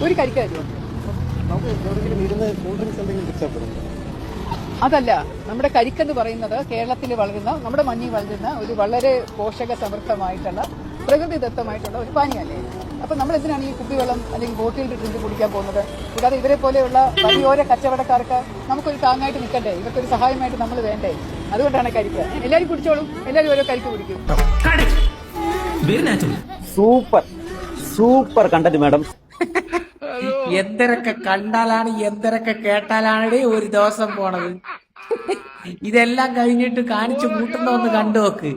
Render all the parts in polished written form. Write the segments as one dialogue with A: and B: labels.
A: ഒരു കരിക്കായിരുന്നു. അതല്ല, നമ്മുടെ കരിക്കെന്ന് പറയുന്നത് കേരളത്തിൽ വളരുന്ന, നമ്മുടെ മണ്ണിൽ വളരുന്ന ഒരു വളരെ പോഷക സമൃദ്ധമായിട്ടുള്ള പ്രകൃതിദത്തമായിട്ടുള്ള ഒരു പാനീയല്ലേ. അപ്പൊ നമ്മൾ എന്തിനാണ് ഈ കുപ്പിവെള്ളം അല്ലെങ്കിൽ ബോട്ടിൽ ഡ്രിങ്ക് കുടിക്കാൻ പോകുന്നത്? കൂടാതെ ഇവരെ പോലെയുള്ള വലിയോര കച്ചവടക്കാർക്ക് നമുക്കൊരു താങ്ങായിട്ട് നിൽക്കണ്ടേ? ഇവർക്കൊരു സഹായമായിട്ട് നമ്മൾ വേണ്ടേ? അതുകൊണ്ടാണ് കരിക്ക്. എല്ലാവരും കുടിച്ചോളും, എല്ലാവരും ഓരോ കരിക്ക് കുടിക്കും.
B: Super super content madam.
C: എന്തൊക്കെ കണ്ടാലാണ് എന്തൊക്കെ കേട്ടാലാണ് ഒരു ദിവസം പോണത്. ഇതെല്ലാം കഴിഞ്ഞിട്ട് കാണിച്ചു കൂട്ടുന്ന ഒന്ന് കണ്ടു നോക്ക്.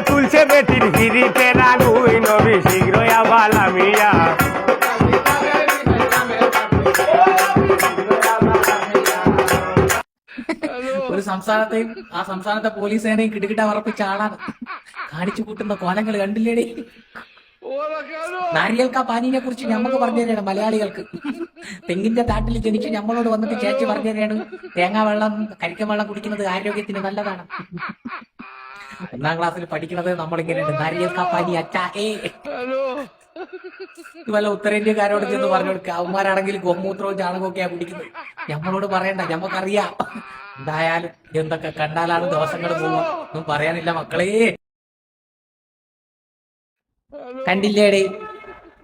D: তুলছে বেটির ভিড়িতে রাগুই নবী শীঘ্র আবালামিয়া
C: ഒരു സംസ്ഥാനത്തെയും ആ സംസ്ഥാനത്തെ പോലീസ് സേനയും കിടുകിട്ട ഉറപ്പിച്ച ആളാണ്. കാണിച്ചു കൂട്ടുന്ന കോലങ്ങൾ കണ്ടില്ലേടേ. നാരിയൽക്ക പാനീനെ കുറിച്ച് ഞമ്മക്ക് പറഞ്ഞു തരാണ് മലയാളികൾക്ക്. തെങ്ങിന്റെ താട്ടിൽ ജനിച്ച് ഞമ്മളോട് വന്നിട്ട് ചേച്ചി പറഞ്ഞു തരാണ് തേങ്ങാ വെള്ളം കരിക്കൻ വെള്ളം കുടിക്കുന്നത് ആരോഗ്യത്തിന് നല്ലതാണ്. 1ാം ക്ലാസ്സിൽ പഠിക്കുന്നത് നമ്മളിങ്ങനെയുണ്ട്, നാരിയൽക്ക പാനി അച്ചാഹേ. വല്ല ഉത്തരേന്ത്യക്കാരോട് ചെന്ന് പറഞ്ഞു കൊടുക്കുക. അവന്മാരാണെങ്കിൽ ഗോമൂത്രവും ചാണകവും ഒക്കെയാ കുടിക്കുന്നത്. ഞമ്മളോട് പറയണ്ട, ഞമ്മക്കറിയാം. എന്തായാലും എന്തൊക്കെ കണ്ടാലാണ് ദിവസങ്ങൾ പോവുക. ഒന്നും പറയാനില്ല മക്കളെ. കണ്ടില്ലേടേ,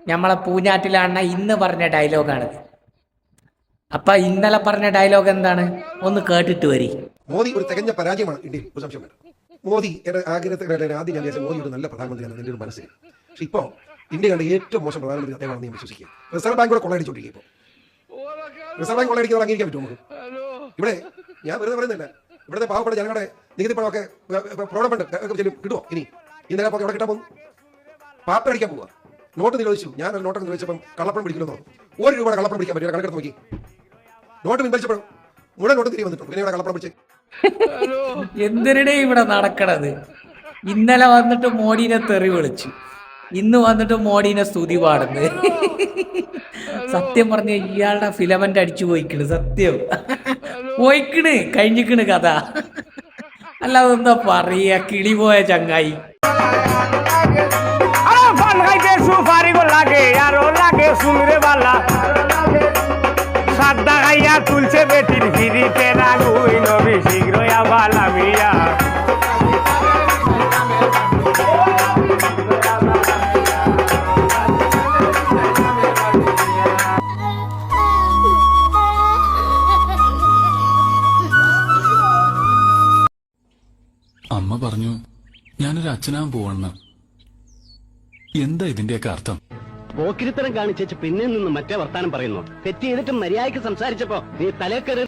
C: ഞമ്മളെ പൂഞ്ഞാറ്റിലാണ് ഇന്ന് പറഞ്ഞ ഡയലോഗാണിത്. അപ്പൊ ഇന്നലെ പറഞ്ഞ ഡയലോഗ് എന്താണ്? ഒന്ന് കേട്ടിട്ട് വരി.
E: മോദി ഒരു തികഞ്ഞ പരാജയമാണ് ഇന്ത്യയിൽ, ഒരു സംശയം വേണ്ട. മോദി ആഗ്രഹത്തെ ആദ്യം ഞാൻ മോദി ഒരു നല്ല പ്രധാനമന്ത്രിയാണ് എൻ്റെ ഒരു മനസ്സിൽ. പക്ഷെ ഇപ്പോൾ ഇന്ത്യ കണ്ട ഏറ്റവും മോശം പ്രധാനമന്ത്രി അദ്ദേഹമാണെന്ന് ഞാൻ വിശ്വസിക്കുക. റിസർവ് ബാങ്ക് കൂടെ കൊള്ളയടിച്ചോണ്ടിരിക്കും. ഇപ്പോൾ റിസർവ് ബാങ്ക് കൊള്ളയടിക്കുന്നത് അംഗീകരിക്കാൻ പറ്റുമോ നമുക്ക്? ഇവിടെ ഞാൻ വെറുതെ പറയുന്നില്ല, ഇവിടുത്തെ പാവപ്പെട്ട ജനങ്ങളുടെ നികുതി പണമൊക്കെ പ്രോഡക്റ്റ് കിട്ടുമോ? ഇന്നലെ അപ്പോൾ എവിടെ കിട്ടാൻ പോകും? പാപ്പ അടിക്കാൻ പോവുക. നോട്ട് നിരോധിച്ചു. ഞാൻ ഒരു നോട്ടൊക്കെ നിരോധിച്ചപ്പം കള്ളപ്പണം പിടിക്കണമെന്നോ? 1 രൂപയുടെ കള്ളപ്പണം പിടിക്കാൻ പറ്റില്ല. കണക്കെടുത്ത് നോക്കി, നോട്ട് പിൻവലിച്ചപ്പോഴും മുഴുവൻ നോട്ട് തിരികെ വന്നിട്ടുണ്ട്. പിന്നെ ഇവിടെ കള്ളപ്പണം പിടിച്ച്
C: എന്തിനടേ ഇവിടെ നടക്കണത്? ഇന്നലെ വന്നിട്ട് മോഡിനെ തെറി വിളിച്ചു, ഇന്ന് വന്നിട്ട് മോഡിനെ സ്തുതി പാടുന്നത്. സത്യം പറഞ്ഞ ഇയാളുടെ ഫിലമെന്റ് അടിച്ചു പോയിക്കണ്. സത്യം പോയിക്കണ്, കഴിഞ്ഞിക്കണ് കഥ. അല്ലാതെ എന്താ പറയാ, കിളി പോയ ചങ്ങായി.
D: তুলছে বেটির ভিড়িতে রাগুই নবী শীঘ্র আবালামিয়া
F: അമ്മ പറഞ്ഞു ഞാനൊരു അച്ഛനാൻ പോവെന്ന്. എന്താ ഇതിന്റെയൊക്കെ അർത്ഥം?
B: പോക്കിരിത്തരം കാണിച്ചേച്ച് പിന്നെ നിന്ന് മറ്റേ വർത്താനം പറയുന്നു. തെറ്റ് ചെയ്തിട്ടും മര്യാദയ്ക്ക് സംസാരിച്ചപ്പോ നീ തലേക്കറി